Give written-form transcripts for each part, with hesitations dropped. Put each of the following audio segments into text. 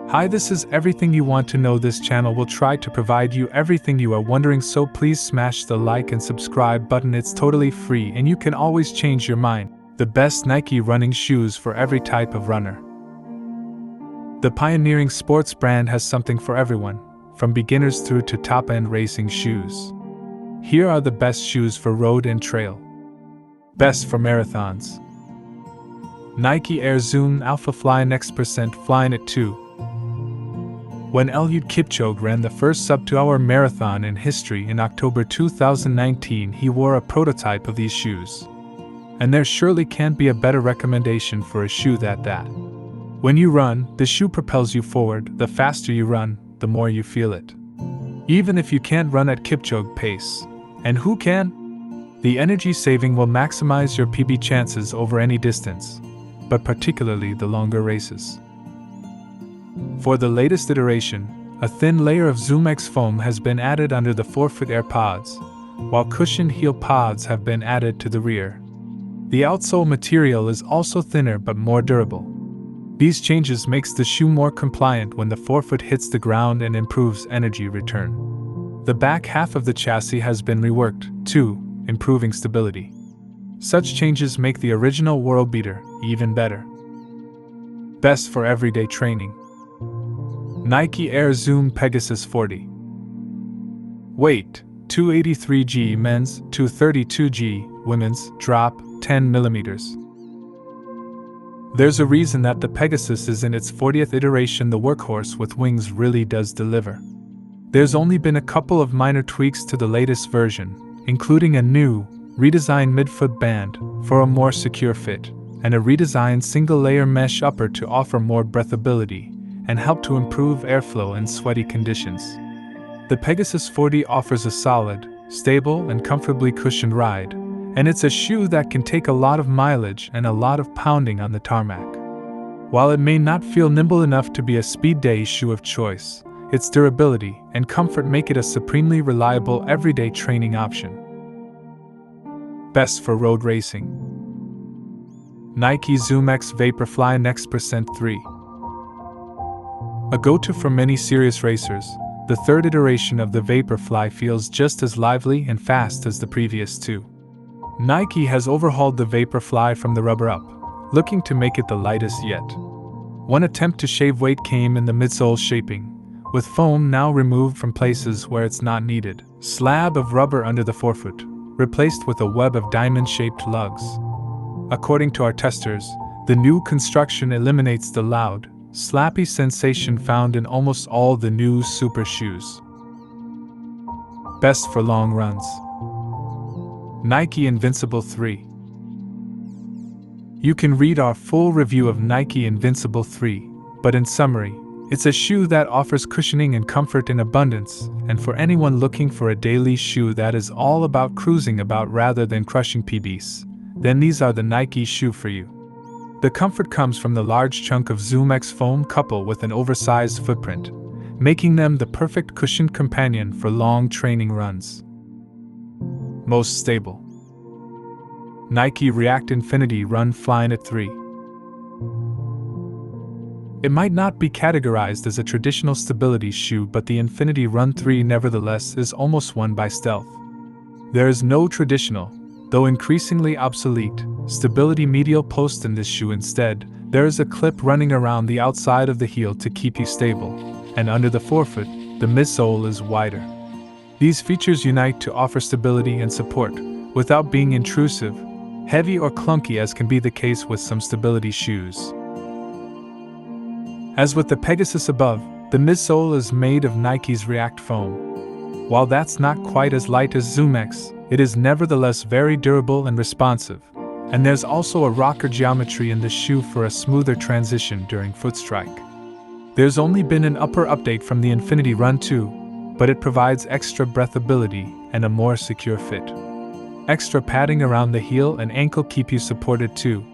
Hi, this is everything you want to know. This channel will try to provide you everything you are wondering, so please smash the like and subscribe button. It's totally free and you can always change your mind. The best Nike running shoes for every type of runner. The pioneering sports brand has something for everyone, from beginners through to top-end racing shoes. Here are the best shoes for road and trail. Best for marathons. Nike Air Zoom Alpha Fly Next% Flyknit 2. When Eliud Kipchoge ran the first sub-2-hour marathon in history in October 2019, he wore a prototype of these shoes. And there surely can't be a better recommendation for a shoe than that. When you run, the shoe propels you forward. The faster you run, the more you feel it. Even if you can't run at Kipchoge pace. And who can? The energy saving will maximize your PB chances over any distance, but particularly the longer races. For the latest iteration, a thin layer of ZoomX foam has been added under the forefoot Air pods, while cushioned heel pods have been added to the rear. The outsole material is also thinner but more durable. These changes makes the shoe more compliant when the forefoot hits the ground and improves energy return. The back half of the chassis has been reworked, too, improving stability. Such changes make the original world beater even better. Best for everyday training. Nike Air Zoom Pegasus 40. Weight: 283g men's, 232g women's, drop 10mm. There's a reason that the Pegasus is in its 40th iteration. The workhorse with wings really does deliver. There's only been a couple of minor tweaks to the latest version, including a new, redesigned midfoot band for a more secure fit, and a redesigned single-layer mesh upper to offer more breathability and help to improve airflow in sweaty conditions. The Pegasus 40 offers a solid, stable, and comfortably cushioned ride, and it's a shoe that can take a lot of mileage and a lot of pounding on the tarmac. While it may not feel nimble enough to be a speed day shoe of choice, its durability and comfort make it a supremely reliable everyday training option. Best for road racing. Nike ZoomX Vaporfly Next% 3. A go-to for many serious racers, the third iteration of the Vaporfly feels just as lively and fast as the previous two. Nike has overhauled the Vaporfly from the rubber up, looking to make it the lightest yet. One attempt to shave weight came in the midsole shaping, with foam now removed from places where it's not needed. Slab of rubber under the forefoot, replaced with a web of diamond-shaped lugs. According to our testers, the new construction eliminates the loud, slappy sensation found in almost all the new Super shoes. Best for long runs. Nike Invincible 3. You can read our full review of Nike Invincible 3, but in summary, it's a shoe that offers cushioning and comfort in abundance, and for anyone looking for a daily shoe that is all about cruising about rather than crushing PBs, then these are the Nike shoe for you. The comfort comes from the large chunk of ZoomX foam coupled with an oversized footprint, making them the perfect cushioned companion for long training runs. Most stable. Nike React Infinity Run Flyknit 3. It might not be categorized as a traditional stability shoe, but the Infinity Run 3 nevertheless is almost one by stealth. There is no traditional, though increasingly obsolete, stability medial post in this shoe. Instead, there is a clip running around the outside of the heel to keep you stable, and under the forefoot, the midsole is wider. These features unite to offer stability and support, without being intrusive, heavy or clunky as can be the case with some stability shoes. As with the Pegasus above, the midsole is made of Nike's React foam. While that's not quite as light as ZoomX, it is nevertheless very durable and responsive, and there's also a rocker geometry in the shoe for a smoother transition during foot strike. There's only been an upper update from the Infinity Run 2, but it provides extra breathability and a more secure fit. Extra padding around the heel and ankle keep you supported too.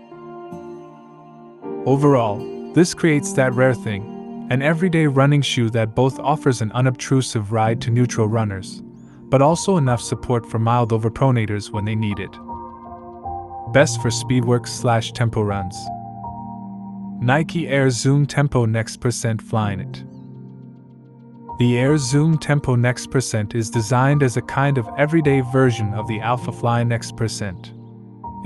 Overall, this creates that rare thing, an everyday running shoe that both offers an unobtrusive ride to neutral runners, but also enough support for mild overpronators when they need it. Best for speedwork/tempo runs. Nike Air Zoom Tempo Next Percent Flyknit. The Air Zoom Tempo Next Percent is designed as a kind of everyday version of the Alphafly Next Percent.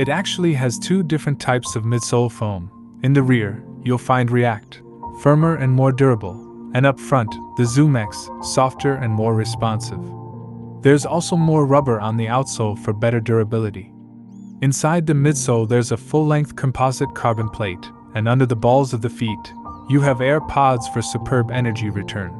It actually has two different types of midsole foam. In the rear, you'll find React, firmer and more durable, and up front, the Zoom X, softer and more responsive. There's also more rubber on the outsole for better durability. Inside the midsole there's a full-length composite carbon plate, and under the balls of the feet, you have air pods for superb energy return.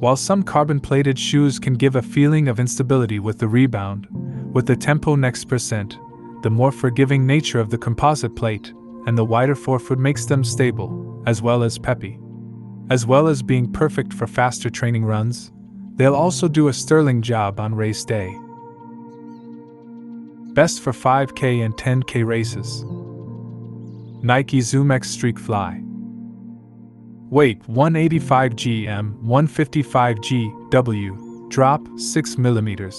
While some carbon-plated shoes can give a feeling of instability with the rebound, with the Tempo Next Percent, the more forgiving nature of the composite plate and the wider forefoot makes them stable, as well as peppy. As well as being perfect for faster training runs, they'll also do a sterling job on race day. Best for 5K and 10K races. Nike Zoom X Streak Fly. Weight 185 gm, 155 gW, drop 6 mm.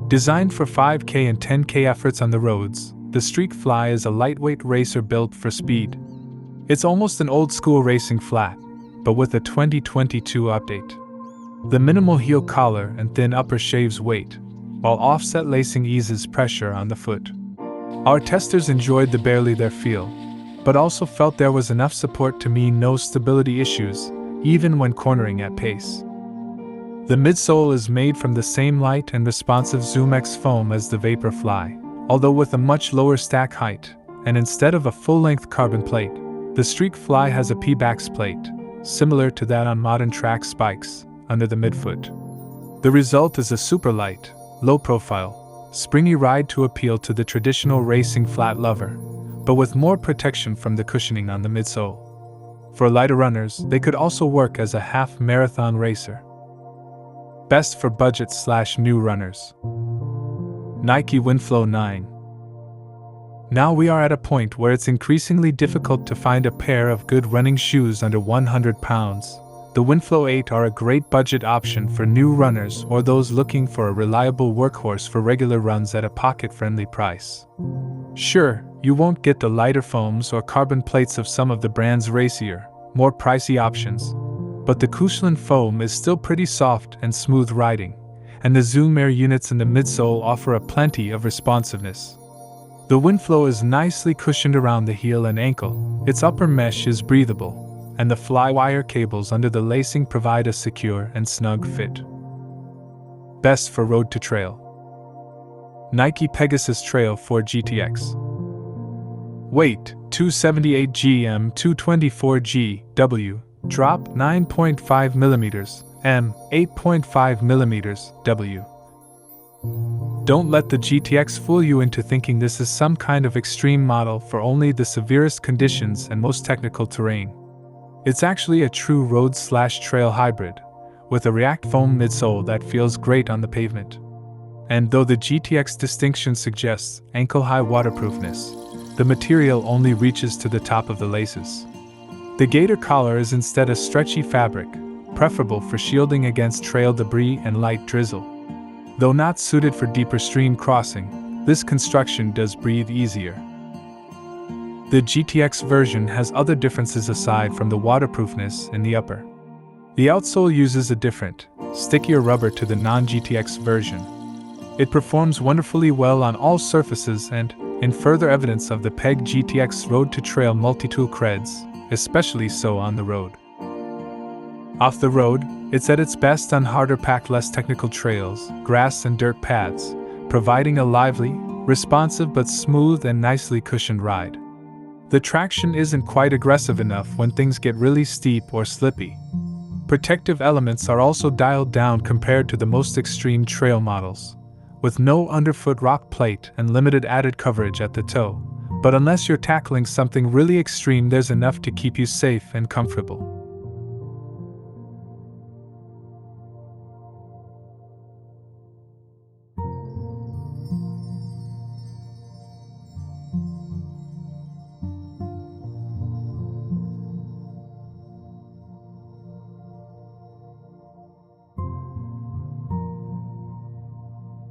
Designed for 5K and 10K efforts on the roads, the Streak Fly is a lightweight racer built for speed. It's almost an old-school racing flat, but with a 2022 update. The minimal heel collar and thin upper shaves weight, while offset lacing eases pressure on the foot. Our testers enjoyed the barely there feel, but also felt there was enough support to mean no stability issues, even when cornering at pace. The midsole is made from the same light and responsive Zoom X foam as the Vaporfly, although with a much lower stack height, and instead of a full-length carbon plate, the Streak Fly has a P-Bax plate, similar to that on modern track spikes, under the midfoot. The result is a super light, low-profile, springy ride to appeal to the traditional racing flat lover, but with more protection from the cushioning on the midsole. For lighter runners, they could also work as a half-marathon racer. Best for budget/new runners. Nike Windflow 9. Now we are at a point where it's increasingly difficult to find a pair of good running shoes under 100 pounds. The Windflow 8 are a great budget option for new runners or those looking for a reliable workhorse for regular runs at a pocket-friendly price. Sure, you won't get the lighter foams or carbon plates of some of the brand's racier, more pricey options, but the Kushlin foam is still pretty soft and smooth riding, and the Zoom Air units in the midsole offer a plenty of responsiveness. The Windflow is nicely cushioned around the heel and ankle, its upper mesh is breathable, and the fly-wire cables under the lacing provide a secure and snug fit. Best for road to trail. Nike Pegasus Trail 4 GTX. Weight 278 gm, 224 gW, drop 9.5 mm, M 8.5 mm, W. Don't let the GTX fool you into thinking this is some kind of extreme model for only the severest conditions and most technical terrain. It's actually a true road/trail hybrid, with a React foam midsole that feels great on the pavement. And though the GTX distinction suggests ankle-high waterproofness, the material only reaches to the top of the laces. The gaiter collar is instead a stretchy fabric, preferable for shielding against trail debris and light drizzle. Though not suited for deeper stream crossing, this construction does breathe easier. The GTX version has other differences aside from the waterproofness in the upper. The outsole uses a different, stickier rubber to the non-GTX version. It performs wonderfully well on all surfaces and, in further evidence of the PEG GTX Road to Trail multi-tool creds, especially so on the road. Off the road, it's at its best on harder packed, less technical trails, grass and dirt paths, providing a lively, responsive but smooth and nicely cushioned ride. The traction isn't quite aggressive enough when things get really steep or slippy. Protective elements are also dialed down compared to the most extreme trail models, with no underfoot rock plate and limited added coverage at the toe, but unless you're tackling something really extreme, there's enough to keep you safe and comfortable.